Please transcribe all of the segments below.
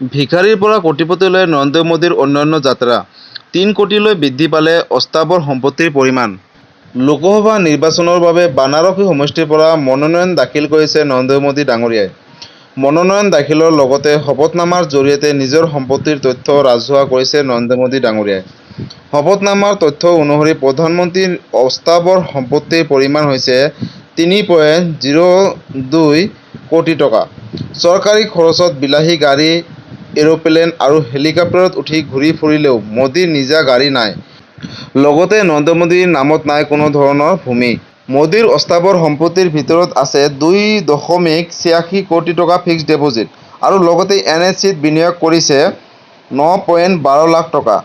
ভিখাৰীৰ পৰা কোটিপতিলৈ নৰেন্দ্ৰ মোদীৰ অন্যান্য যাত্ৰা। ৩ কোটিলৈ বৃদ্ধি পালে অস্থাৱৰ সম্পত্তিৰ পৰিমাণ। লোকসভা নিৰ্বাচনৰ বাবে বানাৰসী সমষ্টিৰ পৰা মনোনয়ন দাখিল কৰিছে নৰেন্দ্ৰ মোদী ডাঙৰীয়াই। মনোনয়ন দাখিলৰ লগতে শপতনামাৰ জৰিয়তে নিজৰ সম্পত্তিৰ তথ্য ৰাজহুৱা কৰিছে নৰেন্দ্ৰ মোদী ডাঙৰীয়াই। শপতনামাৰ তথ্য অনুসৰি প্ৰধানমন্ত্ৰীৰ অস্থাৱৰ সম্পত্তিৰ পৰিমাণ হৈছে ৩.02 কোটি টকা। চৰকাৰী খৰচত বিলাসী গাড়ী, এৰোপ্লেন আৰু হেলিকপ্টাৰত উঠি ঘূৰি ফুৰিলেও মোদীৰ নিজা গাড়ী নাই। লগতে নৰেন্দ্ৰ মোদীৰ নামত নাই কোনো ধৰণৰ ভূমি। মোদীৰ অস্থাৱৰ সম্পত্তিৰ ভিতৰত আছে 2.86 কোটি টকা ফিক্সড ডিপজিট আৰু লগতে NSE-ত বিনিয়োগ কৰিছে 9.12 লাখ টকা।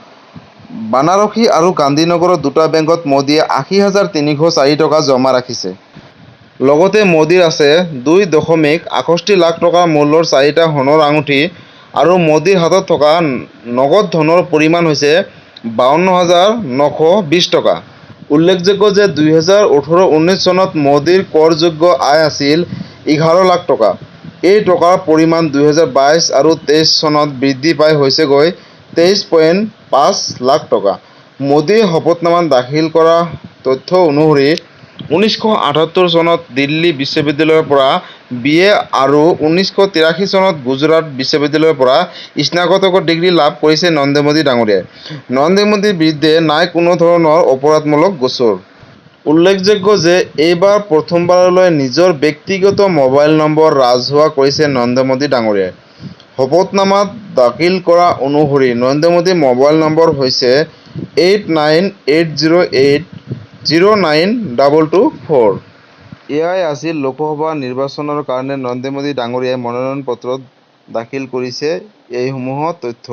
বানাৰসী আৰু গান্ধীনগৰৰ দুটা বেংকত মোদীয়ে 80,304 টকা জমা ৰাখিছে। লগতে মোদীৰ আছে 2.61 লাখ টকা মূল্যৰ 4টা সোণৰ আঙুঠি আৰু মোদীৰ হাতত থকা নগদ ধনৰ পৰিমাণ হৈছে 52,920 টকা। উল্লেখযোগ্য যে 2018-19 চনত মোদীৰ কৰযোগ্য আয় আছিল 11 লাখ টকা। এই টকাৰ পৰিমাণ 2022 আৰু 23 চনত বৃদ্ধি পাই হৈছেগৈ 23.5 লাখ টকা। মোদীয়ে শপতনামাত দাখিল কৰা তথ্য অনুসৰি 1978 চনত দিল্লী বিশ্ববিদ্যালয়ৰ পৰা BA আৰু 1983 চনত গুজৰাট বিশ্ববিদ্যালয়ৰ পৰা স্নাতকোত্তৰ ডিগ্ৰী লাভ কৰিছে নৰেন্দ্ৰ মোদী ডাঙৰীয়াই। নৰেন্দ্ৰ মোদীৰ বিৰুদ্ধে নাই কোনো ধৰণৰ অপৰাধমূলক গোচৰ। উল্লেখযোগ্য যে এইবাৰ প্ৰথমবাৰলৈ নিজৰ ব্যক্তিগত মোবাইল নম্বৰ ৰাজহুৱা কৰিছে নৰেন্দ্ৰ মোদী ডাঙৰীয়াই। শপতনামাত দাখিল কৰা অনুসৰি নৰেন্দ্ৰ মোদীৰ মোবাইল নম্বৰ হৈছে 8980809224। এয়াই আছিল লোকসভা নিৰ্বাচনৰ কাৰণে নৰেন্দ্ৰ মোদী ডাঙৰীয়াই মনোনয়ন পত্ৰ দাখিল কৰিছে এইসমূহ তথ্য।